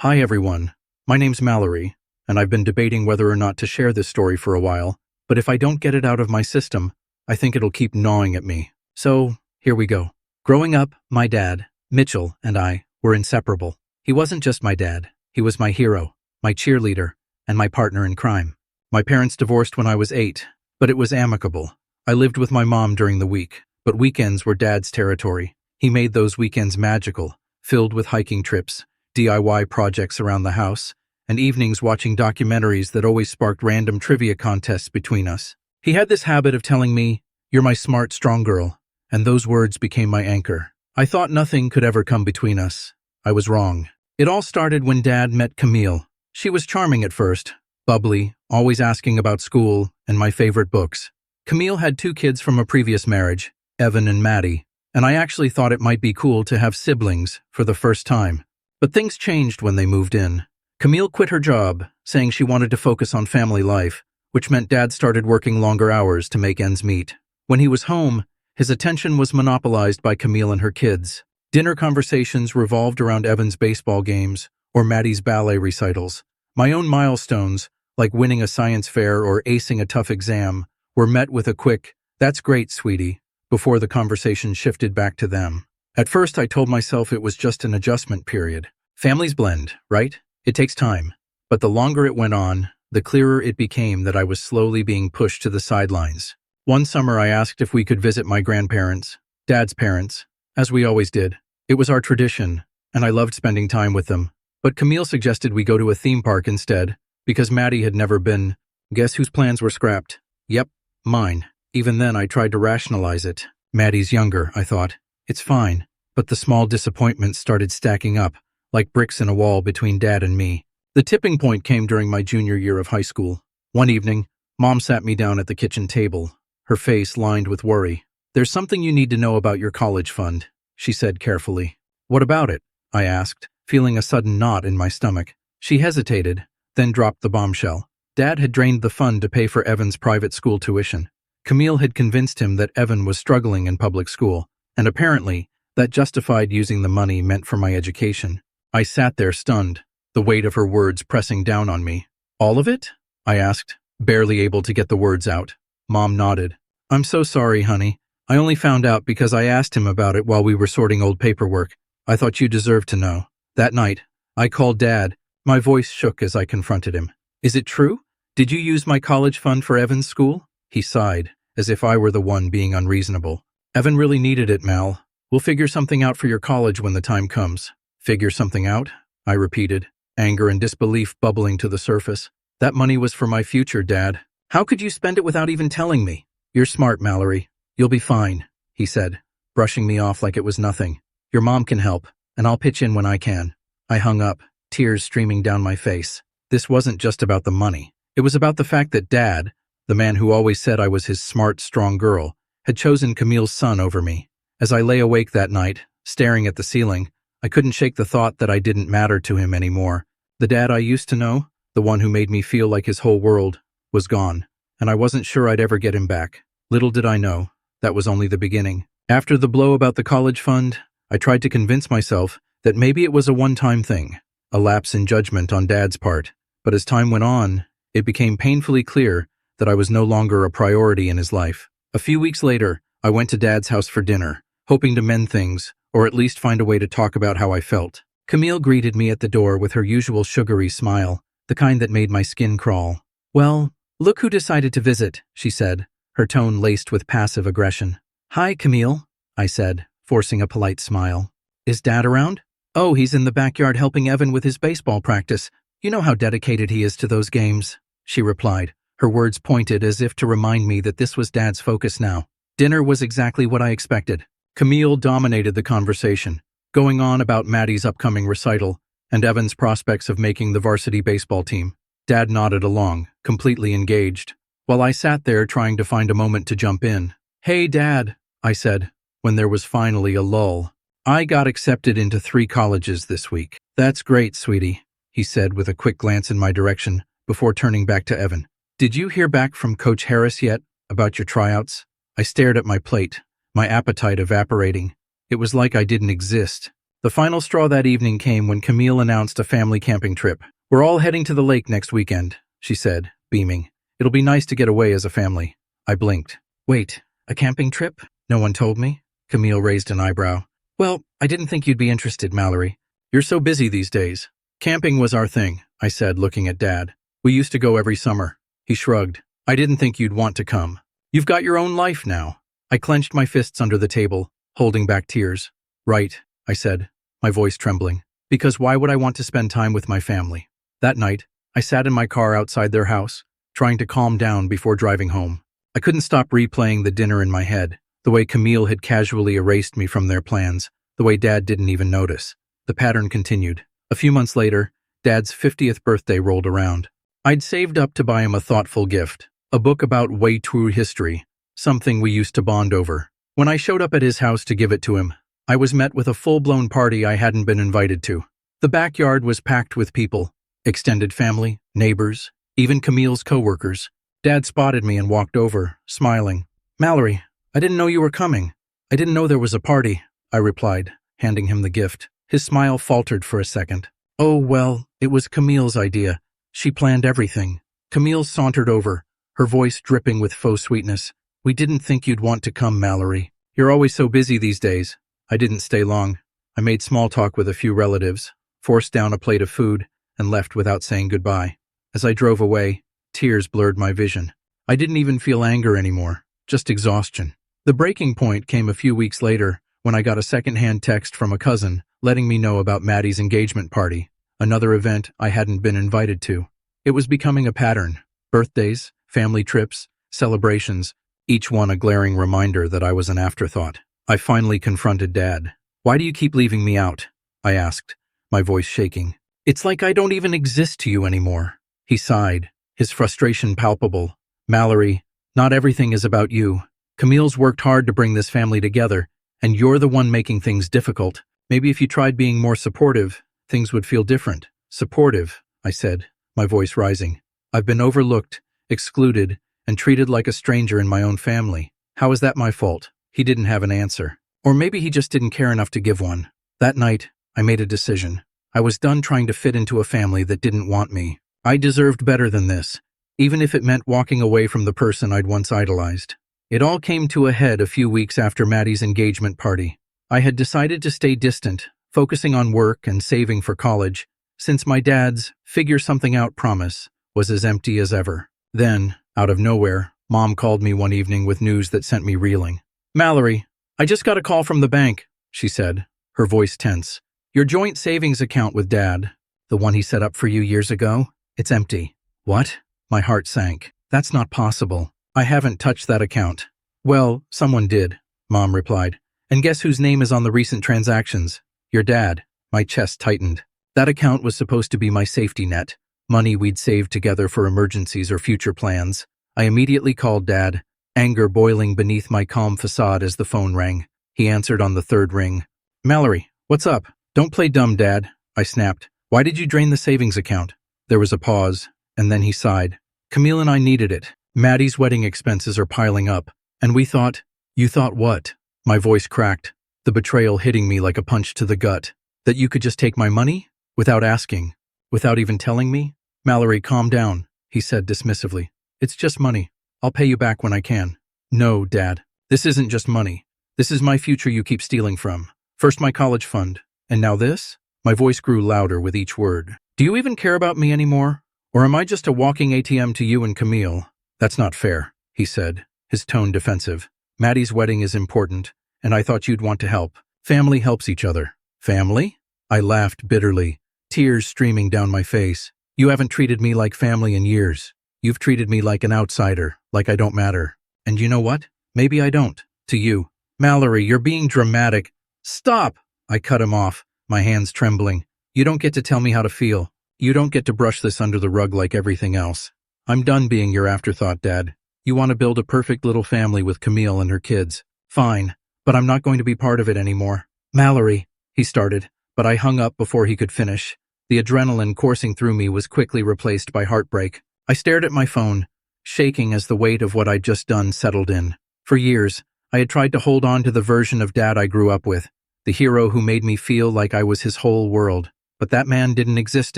Hi everyone, my name's Mallory, and I've been debating whether or not to share this story for a while, but if I don't get it out of my system, I think it'll keep gnawing at me. So, here we go. Growing up, my dad, Mitchell, and I were inseparable. He wasn't just my dad, he was my hero, my cheerleader, and my partner in crime. My parents divorced when I was 8, but it was amicable. I lived with my mom during the week, but weekends were Dad's territory. He made those weekends magical, filled with hiking trips, DIY projects around the house, and evenings watching documentaries that always sparked random trivia contests between us. He had this habit of telling me, "You're my smart, strong girl," and those words became my anchor. I thought nothing could ever come between us. I was wrong. It all started when Dad met Camille. She was charming at first, bubbly, always asking about school and my favorite books. Camille had 2 kids from a previous marriage, Evan and Maddie, and I actually thought it might be cool to have siblings for the first time. But things changed when they moved in. Camille quit her job, saying she wanted to focus on family life, which meant Dad started working longer hours to make ends meet. When he was home, his attention was monopolized by Camille and her kids. Dinner conversations revolved around Evan's baseball games or Maddie's ballet recitals. My own milestones, like winning a science fair or acing a tough exam, were met with a quick, "That's great, sweetie," before the conversation shifted back to them. At first, I told myself it was just an adjustment period. Families blend, right? It takes time. But the longer it went on, the clearer it became that I was slowly being pushed to the sidelines. One summer, I asked if we could visit my grandparents, Dad's parents, as we always did. It was our tradition, and I loved spending time with them. But Camille suggested we go to a theme park instead, because Maddie had never been. Guess whose plans were scrapped? Yep, mine. Even then, I tried to rationalize it. Maddie's younger, I thought. It's fine. But the small disappointments started stacking up, like bricks in a wall between Dad and me. The tipping point came during my junior year of high school. One evening, Mom sat me down at the kitchen table, her face lined with worry. "There's something you need to know about your college fund," she said carefully. "What about it?" I asked, feeling a sudden knot in my stomach. She hesitated, then dropped the bombshell. Dad had drained the fund to pay for Evan's private school tuition. Camille had convinced him that Evan was struggling in public school, and apparently, that justified using the money meant for my education. I sat there stunned, the weight of her words pressing down on me. "All of it?" I asked, barely able to get the words out. Mom nodded. "I'm so sorry, honey. I only found out because I asked him about it while we were sorting old paperwork. I thought you deserved to know." That night, I called Dad. My voice shook as I confronted him. "Is it true? Did you use my college fund for Evan's school?" He sighed, as if I were the one being unreasonable. "Evan really needed it, Mal. We'll figure something out for your college when the time comes." "Figure something out?" I repeated, anger and disbelief bubbling to the surface. "That money was for my future, Dad. How could you spend it without even telling me?" "You're smart, Mallory. You'll be fine," he said, brushing me off like it was nothing. "Your mom can help, and I'll pitch in when I can." I hung up, tears streaming down my face. This wasn't just about the money. It was about the fact that Dad, the man who always said I was his smart, strong girl, had chosen Camille's son over me. As I lay awake that night, staring at the ceiling, I couldn't shake the thought that I didn't matter to him anymore. The Dad I used to know, the one who made me feel like his whole world, was gone, and I wasn't sure I'd ever get him back. Little did I know, that was only the beginning. After the blow about the college fund, I tried to convince myself that maybe it was a one-time thing, a lapse in judgment on Dad's part. But as time went on, it became painfully clear that I was no longer a priority in his life. A few weeks later, I went to Dad's house for dinner, hoping to mend things, or at least find a way to talk about how I felt. Camille greeted me at the door with her usual sugary smile, the kind that made my skin crawl. "Well, look who decided to visit," she said, her tone laced with passive aggression. "Hi, Camille," I said, forcing a polite smile. "Is Dad around?" "Oh, he's in the backyard helping Evan with his baseball practice. You know how dedicated he is to those games," she replied, her words pointed as if to remind me that this was Dad's focus now. Dinner was exactly what I expected. Camille dominated the conversation, going on about Maddie's upcoming recital and Evan's prospects of making the varsity baseball team. Dad nodded along, completely engaged, while I sat there trying to find a moment to jump in. "Hey, Dad," I said, when there was finally a lull. "I got accepted into 3 colleges this week." "That's great, sweetie," he said with a quick glance in my direction before turning back to Evan. "Did you hear back from Coach Harris yet about your tryouts?" I stared at my plate, my appetite evaporating. It was like I didn't exist. The final straw that evening came when Camille announced a family camping trip. "We're all heading to the lake next weekend," she said, beaming. "It'll be nice to get away as a family." I blinked. "Wait, a camping trip? No one told me?" Camille raised an eyebrow. "Well, I didn't think you'd be interested, Mallory. You're so busy these days." "Camping was our thing," I said, looking at Dad. "We used to go every summer." He shrugged. "I didn't think you'd want to come. You've got your own life now." I clenched my fists under the table, holding back tears. "Right," I said, my voice trembling. "Because why would I want to spend time with my family?" That night, I sat in my car outside their house, trying to calm down before driving home. I couldn't stop replaying the dinner in my head, the way Camille had casually erased me from their plans, the way Dad didn't even notice. The pattern continued. A few months later, Dad's 50th birthday rolled around. I'd saved up to buy him a thoughtful gift, a book about way true history, something we used to bond over. When I showed up at his house to give it to him, I was met with a full-blown party I hadn't been invited to. The backyard was packed with people, extended family, neighbors, even Camille's coworkers. Dad spotted me and walked over, smiling. "Mallory, I didn't know you were coming. I didn't know there was a party," I replied, handing him the gift. His smile faltered for a second. "Oh, well, it was Camille's idea. She planned everything." Camille sauntered over, her voice dripping with faux sweetness. "We didn't think you'd want to come, Mallory. You're always so busy these days." I didn't stay long. I made small talk with a few relatives, forced down a plate of food, and left without saying goodbye. As I drove away, tears blurred my vision. I didn't even feel anger anymore, just exhaustion. The breaking point came a few weeks later when I got a second-hand text from a cousin letting me know about Maddie's engagement party, another event I hadn't been invited to. It was becoming a pattern. Birthdays, family trips, celebrations, each one a glaring reminder that I was an afterthought. I finally confronted Dad. "Why do you keep leaving me out?" I asked, my voice shaking. "It's like I don't even exist to you anymore." He sighed, his frustration palpable. "Mallory, not everything is about you. Camille's worked hard to bring this family together, and you're the one making things difficult. Maybe if you tried being more supportive, things would feel different." "Supportive," I said, my voice rising. "I've been overlooked, excluded, and treated like a stranger in my own family. How is that my fault?" He didn't have an answer. Or maybe he just didn't care enough to give one. That night, I made a decision. I was done trying to fit into a family that didn't want me. I deserved better than this, even if it meant walking away from the person I'd once idolized. It all came to a head a few weeks after Maddie's engagement party. I had decided to stay distant, focusing on work and saving for college, since my dad's figure-something-out promise was as empty as ever. Then, out of nowhere, Mom called me one evening with news that sent me reeling. "Mallory, I just got a call from the bank," she said, her voice tense. "Your joint savings account with Dad, the one he set up for you years ago, it's empty." "What?" My heart sank. "That's not possible. I haven't touched that account." "Well, someone did," Mom replied. "And guess whose name is on the recent transactions? Your dad." My chest tightened. That account was supposed to be my safety net, money we'd saved together for emergencies or future plans. I immediately called Dad, anger boiling beneath my calm facade as the phone rang. He answered on the third ring. "Mallory, what's up?" "Don't play dumb, Dad," I snapped. "Why did you drain the savings account?" There was a pause, and then he sighed. "Camille and I needed it. Maddie's wedding expenses are piling up, and we thought—" "You thought what?" My voice cracked, the betrayal hitting me like a punch to the gut. "That you could just take my money? Without asking? Without even telling me?" "Mallory, calm down," he said dismissively. "It's just money. I'll pay you back when I can." "No, Dad. This isn't just money. This is my future you keep stealing from. First my college fund, and now this?" My voice grew louder with each word. "Do you even care about me anymore? Or am I just a walking ATM to you and Camille?" "That's not fair," he said, his tone defensive. "Maddie's wedding is important, and I thought you'd want to help. Family helps each other." "Family?" I laughed bitterly, tears streaming down my face. "You haven't treated me like family in years. You've treated me like an outsider, like I don't matter. And you know what? Maybe I don't. To you." "Mallory, you're being dramatic." "Stop!" I cut him off, my hands trembling. "You don't get to tell me how to feel. You don't get to brush this under the rug like everything else. I'm done being your afterthought, Dad. You want to build a perfect little family with Camille and her kids. Fine, but I'm not going to be part of it anymore." "Mallory," he started, but I hung up before he could finish. The adrenaline coursing through me was quickly replaced by heartbreak. I stared at my phone, shaking as the weight of what I'd just done settled in. For years, I had tried to hold on to the version of Dad I grew up with, the hero who made me feel like I was his whole world. But that man didn't exist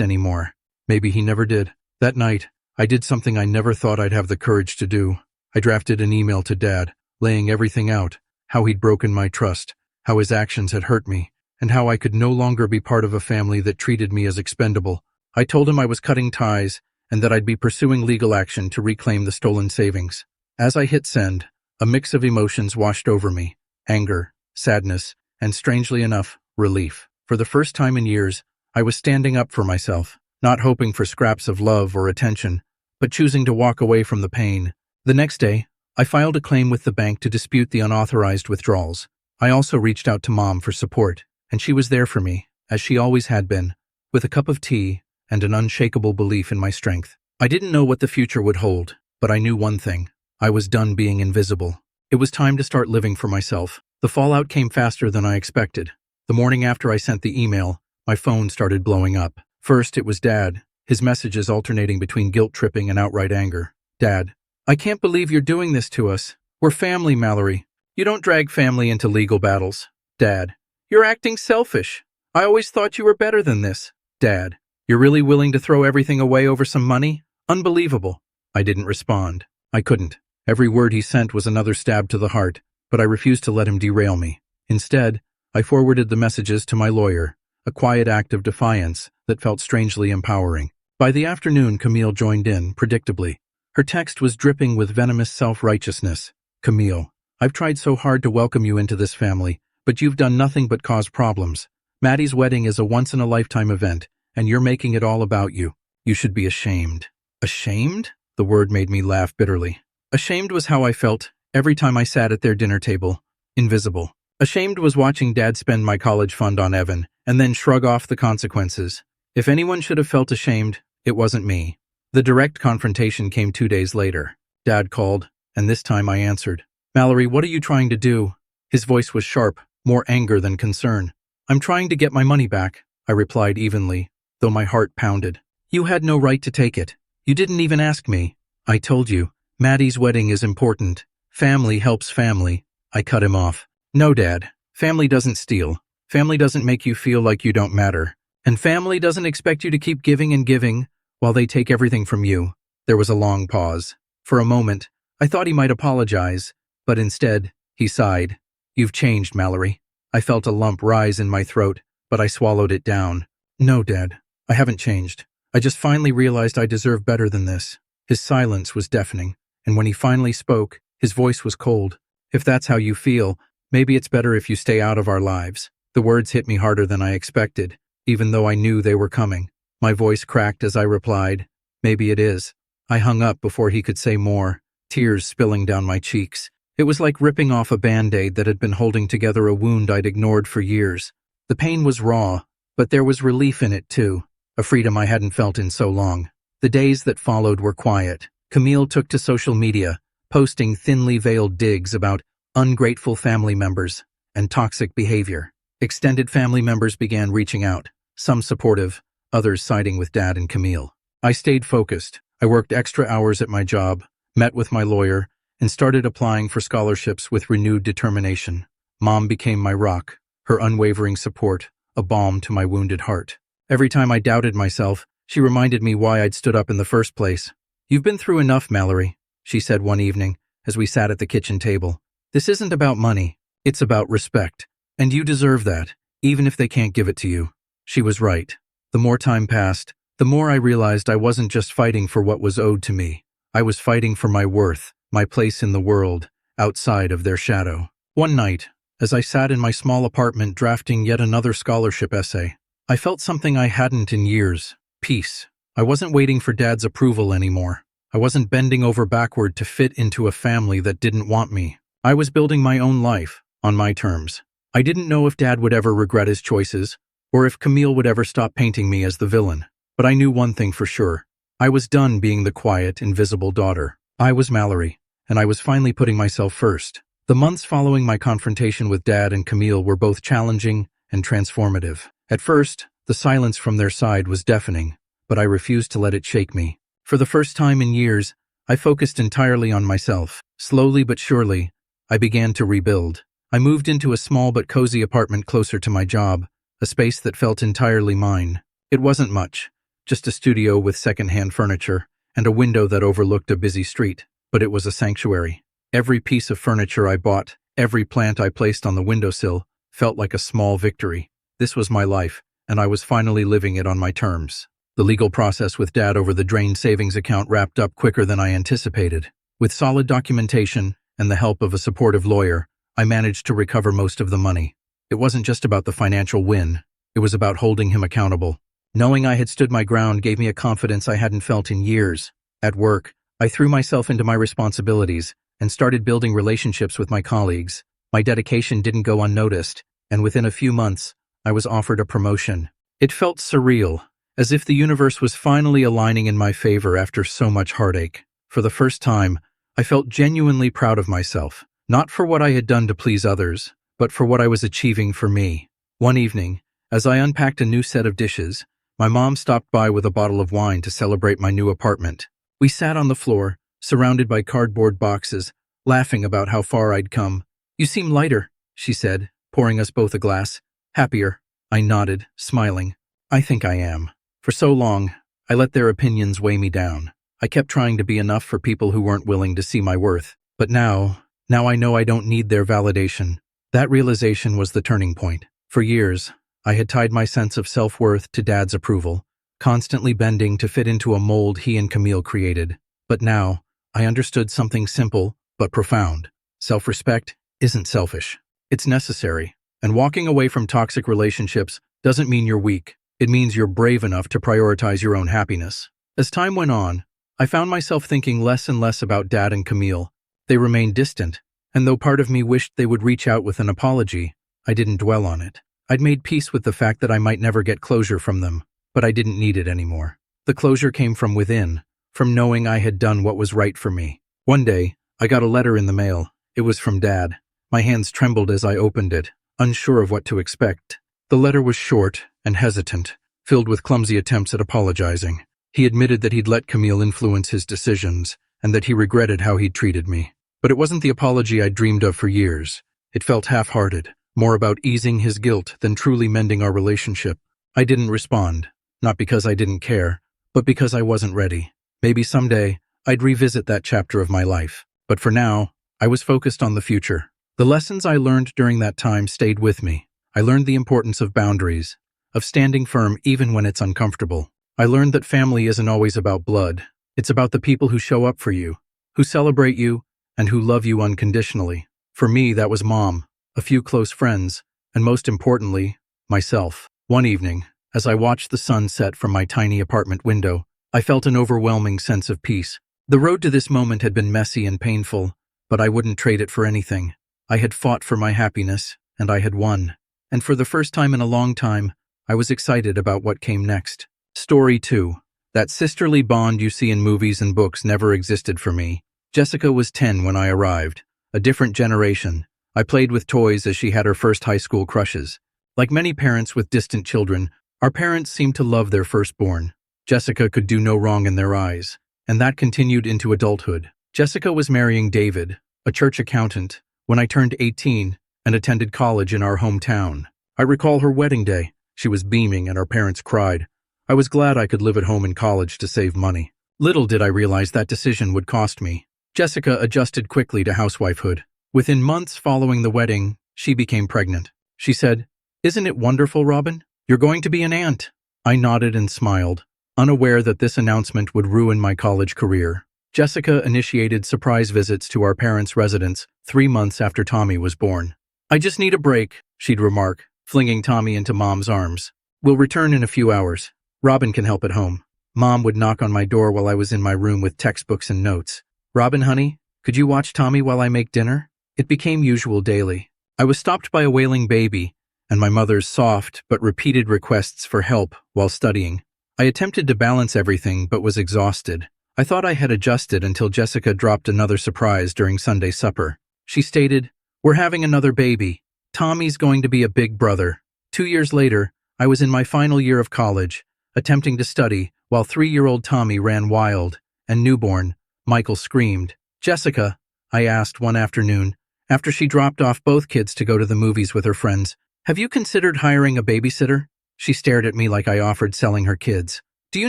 anymore. Maybe he never did. That night, I did something I never thought I'd have the courage to do. I drafted an email to Dad, laying everything out, how he'd broken my trust, how his actions had hurt me, and how I could no longer be part of a family that treated me as expendable. I told him I was cutting ties and that I'd be pursuing legal action to reclaim the stolen savings. As I hit send, a mix of emotions washed over me: anger, sadness, and strangely enough, relief. For the first time in years, I was standing up for myself, not hoping for scraps of love or attention, but choosing to walk away from the pain. The next day, I filed a claim with the bank to dispute the unauthorized withdrawals. I also reached out to Mom for support, and she was there for me, as she always had been, with a cup of tea and an unshakable belief in my strength. I didn't know what the future would hold, but I knew one thing: I was done being invisible. It was time to start living for myself. The fallout came faster than I expected. The morning after I sent the email, my phone started blowing up. First, it was Dad, his messages alternating between guilt-tripping and outright anger. "Dad, I can't believe you're doing this to us. We're family, Mallory. You don't drag family into legal battles." "Dad, you're acting selfish. I always thought you were better than this." "Dad, you're really willing to throw everything away over some money? Unbelievable." I didn't respond. I couldn't. Every word he sent was another stab to the heart, but I refused to let him derail me. Instead, I forwarded the messages to my lawyer, a quiet act of defiance that felt strangely empowering. By the afternoon, Camille joined in, predictably. Her text was dripping with venomous self-righteousness. "Camille, I've tried so hard to welcome you into this family, but you've done nothing but cause problems. Maddie's wedding is a once-in-a-lifetime event, and you're making it all about you. You should be ashamed." Ashamed? The word made me laugh bitterly. Ashamed was how I felt every time I sat at their dinner table, invisible. Ashamed was watching Dad spend my college fund on Evan, and then shrug off the consequences. If anyone should have felt ashamed, it wasn't me. The direct confrontation came 2 days later. Dad called, and this time I answered. "Mallory, what are you trying to do?" His voice was sharp, more anger than concern. "I'm trying to get my money back," I replied evenly, though my heart pounded. "You had no right to take it. You didn't even ask me. I told you, Maddie's wedding is important. Family helps family." I cut him off. "No, Dad. Family doesn't steal. Family doesn't make you feel like you don't matter. And family doesn't expect you to keep giving and giving while they take everything from you." There was a long pause. For a moment, I thought he might apologize, but instead, he sighed. "You've changed, Mallory." I felt a lump rise in my throat, but I swallowed it down. "No, Dad, I haven't changed. I just finally realized I deserve better than this." His silence was deafening, and when he finally spoke, his voice was cold. "If that's how you feel, maybe it's better if you stay out of our lives." The words hit me harder than I expected, even though I knew they were coming. My voice cracked as I replied, "Maybe it is." I hung up before he could say more, tears spilling down my cheeks. It was like ripping off a Band-Aid that had been holding together a wound I'd ignored for years. The pain was raw, but there was relief in it too, a freedom I hadn't felt in so long. The days that followed were quiet. Camille took to social media, posting thinly veiled digs about ungrateful family members and toxic behavior. Extended family members began reaching out, some supportive, others siding with Dad and Camille. I stayed focused. I worked extra hours at my job, met with my lawyer, and started applying for scholarships with renewed determination. Mom became my rock, her unwavering support, a balm to my wounded heart. Every time I doubted myself, she reminded me why I'd stood up in the first place. "You've been through enough, Mallory," she said one evening as we sat at the kitchen table. "This isn't about money. It's about respect. And you deserve that, even if they can't give it to you." She was right. The more time passed, the more I realized I wasn't just fighting for what was owed to me. I was fighting for my worth, my place in the world, outside of their shadow. One night, as I sat in my small apartment drafting yet another scholarship essay, I felt something I hadn't in years: peace. I wasn't waiting for Dad's approval anymore. I wasn't bending over backward to fit into a family that didn't want me. I was building my own life, on my terms. I didn't know if Dad would ever regret his choices, or if Camille would ever stop painting me as the villain. But I knew one thing for sure. I was done being the quiet, invisible daughter. I was Mallory, and I was finally putting myself first. The months following my confrontation with Dad and Camille were both challenging and transformative. At first, the silence from their side was deafening, but I refused to let it shake me. For the first time in years, I focused entirely on myself. Slowly but surely, I began to rebuild. I moved into a small but cozy apartment closer to my job, a space that felt entirely mine. It wasn't much, just a studio with second-hand furniture and a window that overlooked a busy street, but it was a sanctuary. Every piece of furniture I bought, every plant I placed on the windowsill, felt like a small victory. This was my life, and I was finally living it on my terms. The legal process with Dad over the drained savings account wrapped up quicker than I anticipated. With solid documentation and the help of a supportive lawyer, I managed to recover most of the money. It wasn't just about the financial win, it was about holding him accountable. Knowing I had stood my ground gave me a confidence I hadn't felt in years. At work, I threw myself into my responsibilities and started building relationships with my colleagues. My dedication didn't go unnoticed, and within a few months, I was offered a promotion. It felt surreal, as if the universe was finally aligning in my favor after so much heartache. For the first time, I felt genuinely proud of myself, not for what I had done to please others, but for what I was achieving for me. One evening, as I unpacked a new set of dishes, my mom stopped by with a bottle of wine to celebrate my new apartment. We sat on the floor, surrounded by cardboard boxes, laughing about how far I'd come. "You seem lighter," she said, pouring us both a glass. "Happier." I nodded, smiling. "I think I am." For so long, I let their opinions weigh me down. I kept trying to be enough for people who weren't willing to see my worth. But now I know I don't need their validation. That realization was the turning point. For years, I had tied my sense of self-worth to Dad's approval, constantly bending to fit into a mold he and Camille created. But now, I understood something simple but profound. Self-respect isn't selfish. It's necessary. And walking away from toxic relationships doesn't mean you're weak. It means you're brave enough to prioritize your own happiness. As time went on, I found myself thinking less and less about Dad and Camille. They remained distant, and though part of me wished they would reach out with an apology, I didn't dwell on it. I'd made peace with the fact that I might never get closure from them, but I didn't need it anymore. The closure came from within, from knowing I had done what was right for me. One day, I got a letter in the mail. It was from Dad. My hands trembled as I opened it, unsure of what to expect. The letter was short and hesitant, filled with clumsy attempts at apologizing. He admitted that he'd let Camille influence his decisions, and that he regretted how he'd treated me. But it wasn't the apology I'd dreamed of for years. It felt half-hearted, more about easing his guilt than truly mending our relationship. I didn't respond, not because I didn't care, but because I wasn't ready. Maybe someday, I'd revisit that chapter of my life. But for now, I was focused on the future. The lessons I learned during that time stayed with me. I learned the importance of boundaries, of standing firm even when it's uncomfortable. I learned that family isn't always about blood. It's about the people who show up for you, who celebrate you, and who love you unconditionally. For me, that was Mom, a few close friends, and most importantly, myself. One evening, as I watched the sun set from my tiny apartment window, I felt an overwhelming sense of peace. The road to this moment had been messy and painful, but I wouldn't trade it for anything. I had fought for my happiness, and I had won. And for the first time in a long time, I was excited about what came next. Story 2. That sisterly bond you see in movies and books never existed for me. Jessica was 10 when I arrived, a different generation. I played with toys as she had her first high school crushes. Like many parents with distant children, our parents seemed to love their firstborn. Jessica could do no wrong in their eyes, and that continued into adulthood. Jessica was marrying David, a church accountant, when I turned 18 and attended college in our hometown. I recall her wedding day. She was beaming and our parents cried. I was glad I could live at home in college to save money. Little did I realize that decision would cost me. Jessica adjusted quickly to housewifehood. Within months following the wedding, she became pregnant. She said, "Isn't it wonderful, Robin? You're going to be an aunt." I nodded and smiled, unaware that this announcement would ruin my college career. Jessica initiated surprise visits to our parents' residence 3 months after Tommy was born. "I just need a break," she'd remark, flinging Tommy into Mom's arms. "We'll return in a few hours. Robin can help at home." Mom would knock on my door while I was in my room with textbooks and notes. "Robin, honey, could you watch Tommy while I make dinner?" It became usual daily. I was stopped by a wailing baby and my mother's soft but repeated requests for help while studying. I attempted to balance everything but was exhausted. I thought I had adjusted until Jessica dropped another surprise during Sunday supper. She stated, "We're having another baby. Tommy's going to be a big brother." 2 years later, I was in my final year of college, attempting to study while 3-year-old Tommy ran wild, and newborn, Michael screamed. "Jessica," I asked one afternoon, after she dropped off both kids to go to the movies with her friends. "Have you considered hiring a babysitter?" She stared at me like I offered selling her kids. "Do you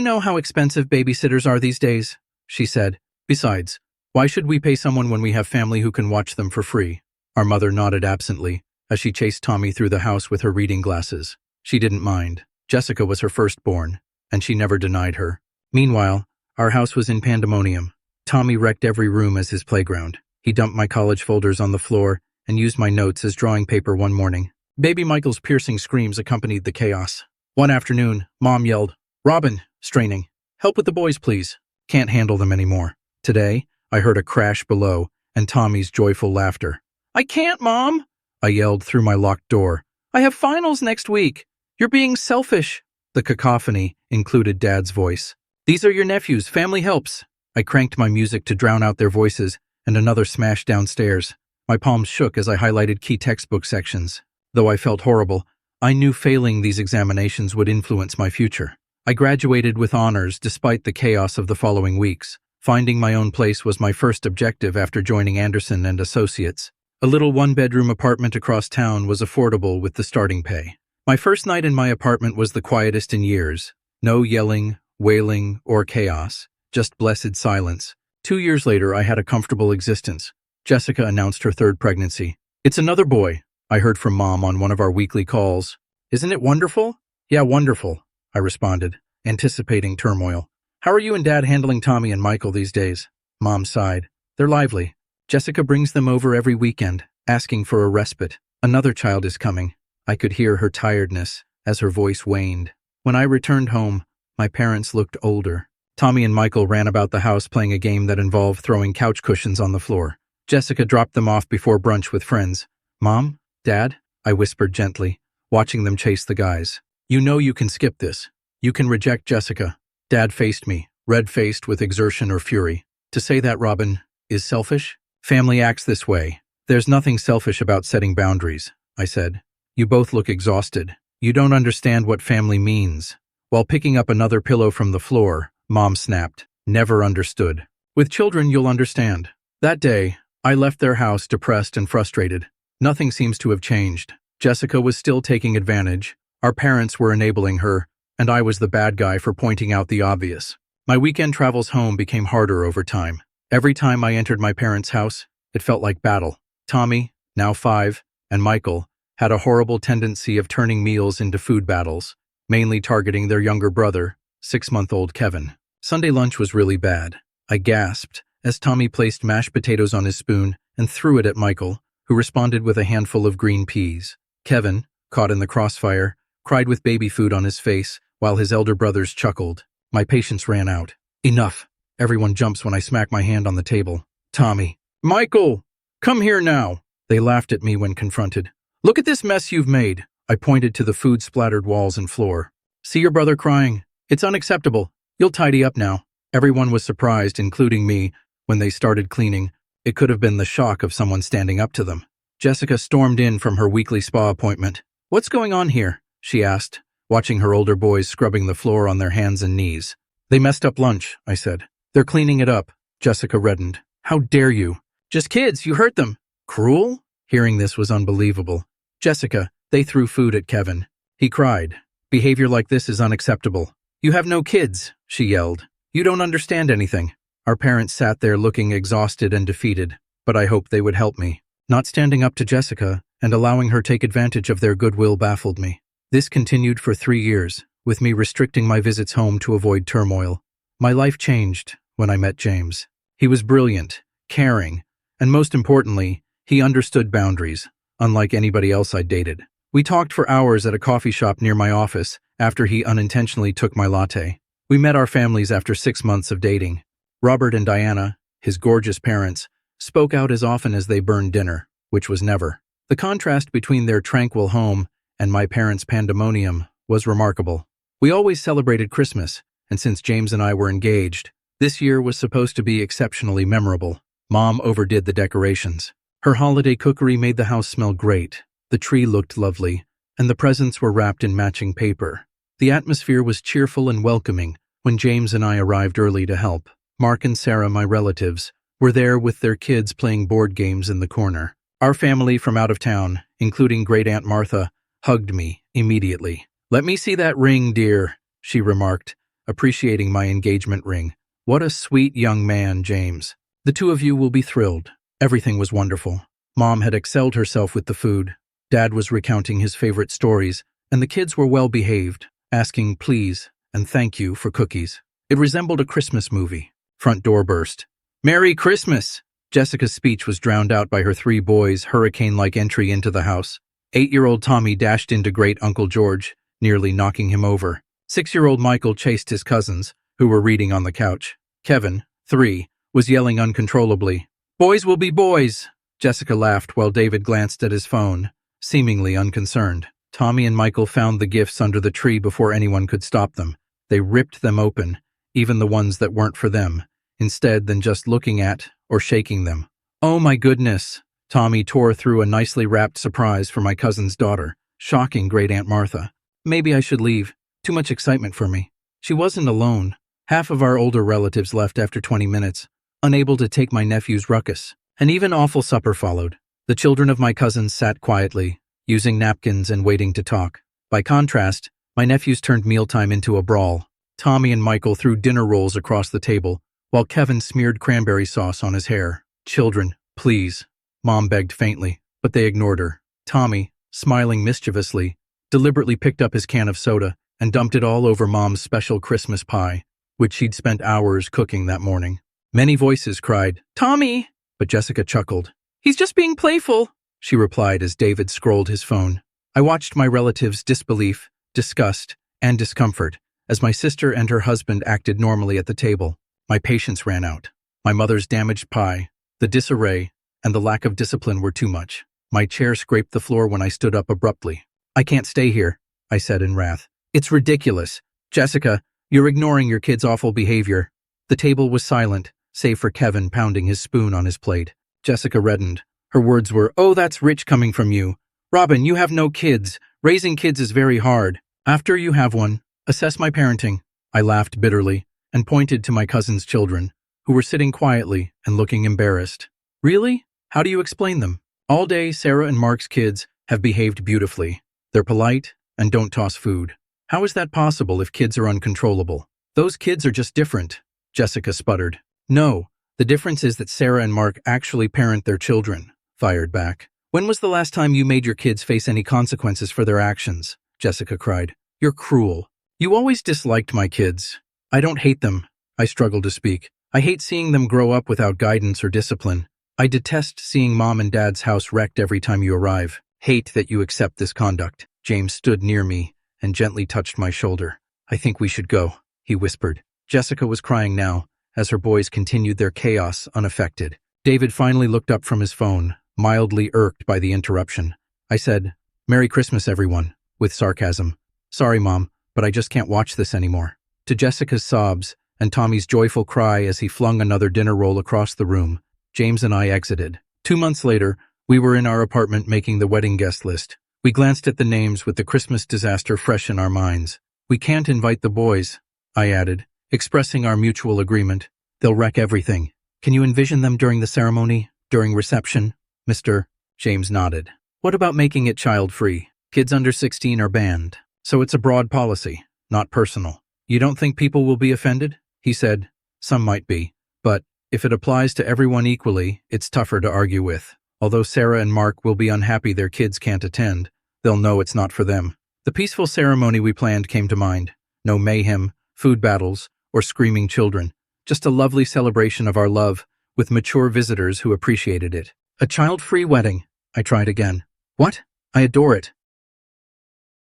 know how expensive babysitters are these days?" she said. "Besides, why should we pay someone when we have family who can watch them for free?" Our mother nodded absently as she chased Tommy through the house with her reading glasses. She didn't mind. Jessica was her firstborn, and she never denied her. Meanwhile, our house was in pandemonium. Tommy wrecked every room as his playground. He dumped my college folders on the floor and used my notes as drawing paper one morning. Baby Michael's piercing screams accompanied the chaos. One afternoon, Mom yelled, "Robin," straining, "help with the boys, please. Can't handle them anymore." Today, I heard a crash below and Tommy's joyful laughter. "I can't, Mom," I yelled through my locked door. "I have finals next week. You're being selfish." The cacophony included Dad's voice. "These are your nephews. Family helps." I cranked my music to drown out their voices, and another smash downstairs. My palms shook as I highlighted key textbook sections. Though I felt horrible, I knew failing these examinations would influence my future. I graduated with honors despite the chaos of the following weeks. Finding my own place was my first objective after joining Anderson and Associates. A little one-bedroom apartment across town was affordable with the starting pay. My first night in my apartment was the quietest in years. No yelling, wailing, or chaos, just blessed silence. 2 years later, I had a comfortable existence. Jessica announced her third pregnancy. "It's another boy," I heard from Mom on one of our weekly calls. "Isn't it wonderful?" "Yeah, wonderful," I responded, anticipating turmoil. "How are you and Dad handling Tommy and Michael these days?" Mom sighed. "They're lively. Jessica brings them over every weekend, asking for a respite. Another child is coming." I could hear her tiredness as her voice waned. When I returned home, my parents looked older. Tommy and Michael ran about the house playing a game that involved throwing couch cushions on the floor. Jessica dropped them off before brunch with friends. "Mom? Dad?" I whispered gently, watching them chase the guys. "You know you can skip this. You can reject Jessica." Dad faced me, red-faced with exertion or fury. "To say that, Robin, is selfish? Family acts this way. There's nothing selfish about setting boundaries," I said. "You both look exhausted. You don't understand what family means." While picking up another pillow from the floor, Mom snapped, "Never understood. With children, you'll understand." That day, I left their house depressed and frustrated. Nothing seems to have changed. Jessica was still taking advantage, our parents were enabling her, and I was the bad guy for pointing out the obvious. My weekend travels home became harder over time. Every time I entered my parents' house, it felt like battle. Tommy, now 5, and Michael had a horrible tendency of turning meals into food battles, mainly targeting their younger brother, 6-month-old Kevin. Sunday lunch was really bad. I gasped as Tommy placed mashed potatoes on his spoon and threw it at Michael, who responded with a handful of green peas. Kevin, caught in the crossfire, cried with baby food on his face, while his elder brothers chuckled. My patience ran out. "Enough." Everyone jumps when I smack my hand on the table. "Tommy." "Michael, come here now." They laughed at me when confronted. "Look at this mess you've made." I pointed to the food-splattered walls and floor. "See your brother crying? It's unacceptable. You'll tidy up now." Everyone was surprised, including me, when they started cleaning. It could have been the shock of someone standing up to them. Jessica stormed in from her weekly spa appointment. "What's going on here?" she asked, watching her older boys scrubbing the floor on their hands and knees. "They messed up lunch," I said. "They're cleaning it up." Jessica reddened. "How dare you?" "Just kids, you hurt them." "Cruel?" Hearing this was unbelievable. "Jessica, they threw food at Kevin." He cried. "Behavior like this is unacceptable." "You have no kids," she yelled. "You don't understand anything." Our parents sat there looking exhausted and defeated, but I hoped they would help me. Not standing up to Jessica and allowing her take advantage of their goodwill baffled me. This continued for 3 years, with me restricting my visits home to avoid turmoil. My life changed when I met James. He was brilliant, caring, and most importantly, he understood boundaries, unlike anybody else I dated. We talked for hours at a coffee shop near my office after he unintentionally took my latte. We met our families after 6 months of dating. Robert and Diana, his gorgeous parents, spoke out as often as they burned dinner, which was never. The contrast between their tranquil home and my parents' pandemonium was remarkable. We always celebrated Christmas, and since James and I were engaged, this year was supposed to be exceptionally memorable. Mom overdid the decorations. Her holiday cookery made the house smell great. The tree looked lovely, and the presents were wrapped in matching paper. The atmosphere was cheerful and welcoming when James and I arrived early to help. Mark and Sarah, my relatives, were there with their kids playing board games in the corner. Our family from out of town, including Great Aunt Martha, hugged me immediately. "Let me see that ring, dear," she remarked, appreciating my engagement ring. "What a sweet young man, James. The two of you will be thrilled." Everything was wonderful. Mom had excelled herself with the food. Dad was recounting his favorite stories, and the kids were well behaved, asking please and thank you for cookies. It resembled a Christmas movie. Front door burst. "Merry Christmas!" Jessica's speech was drowned out by her three boys' hurricane-like entry into the house. 8-year-old Tommy dashed into Great Uncle George, nearly knocking him over. 6-year-old Michael chased his cousins, who were reading on the couch. Kevin, 3, was yelling uncontrollably. "Boys will be boys!" Jessica laughed while David glanced at his phone, seemingly unconcerned. Tommy and Michael found the gifts under the tree before anyone could stop them. They ripped them open, even the ones that weren't for them, instead than just looking at or shaking them. "Oh my goodness!" Tommy tore through a nicely wrapped surprise for my cousin's daughter, shocking Great Aunt Martha. "Maybe I should leave. Too much excitement for me." She wasn't alone. Half of our older relatives left after 20 minutes, unable to take my nephew's ruckus. An even awful supper followed. The children of my cousins sat quietly, using napkins and waiting to talk. By contrast, my nephews turned mealtime into a brawl. Tommy and Michael threw dinner rolls across the table, while Kevin smeared cranberry sauce on his hair. "Children, please," Mom begged faintly, but they ignored her. Tommy, smiling mischievously, deliberately picked up his can of soda and dumped it all over Mom's special Christmas pie, which she'd spent hours cooking that morning. Many voices cried, "Tommy!" But Jessica chuckled. "He's just being playful," she replied as David scrolled his phone. I watched my relatives' disbelief, disgust, and discomfort as my sister and her husband acted normally at the table. My patience ran out. My mother's damaged pie, the disarray, and the lack of discipline were too much. My chair scraped the floor when I stood up abruptly. "I can't stay here," I said in wrath. "It's ridiculous. Jessica, you're ignoring your kid's awful behavior." The table was silent, save for Kevin pounding his spoon on his plate. Jessica reddened. Her words were, "Oh, that's rich coming from you. Robin, you have no kids. Raising kids is very hard. After you have one, assess my parenting." I laughed bitterly and pointed to my cousin's children, who were sitting quietly and looking embarrassed. "Really? How do you explain them?" "All day, Sarah and Mark's kids have behaved beautifully. They're polite and don't toss food. How is that possible if kids are uncontrollable?" "Those kids are just different," Jessica sputtered. "No, the difference is that Sarah and Mark actually parent their children," fired back. "When was the last time you made your kids face any consequences for their actions?" Jessica cried. "You're cruel. You always disliked my kids." "I don't hate them," I struggled to speak. "I hate seeing them grow up without guidance or discipline. I detest seeing Mom and Dad's house wrecked every time you arrive. Hate that you accept this conduct." James stood near me and gently touched my shoulder. "I think we should go," he whispered. Jessica was crying now, as her boys continued their chaos unaffected. David finally looked up from his phone, mildly irked by the interruption. I said, "Merry Christmas, everyone," with sarcasm. "Sorry, Mom, but I just can't watch this anymore." To Jessica's sobs and Tommy's joyful cry as he flung another dinner roll across the room, James and I exited. 2 months later, we were in our apartment making the wedding guest list. We glanced at the names with the Christmas disaster fresh in our minds. "We can't invite the boys," I added, expressing our mutual agreement. "They'll wreck everything." "Can you envision them during the ceremony, during reception?" Mr. James nodded. "What about making it child-free? Kids under 16 are banned. So it's a broad policy, not personal." "You don't think people will be offended?" he said. "Some might be, but if it applies to everyone equally, it's tougher to argue with. Although Sarah and Mark will be unhappy their kids can't attend, they'll know it's not for them." The peaceful ceremony we planned came to mind. No mayhem, food battles, or screaming children. Just a lovely celebration of our love, with mature visitors who appreciated it. "A child-free wedding," I tried again. "What? I adore it.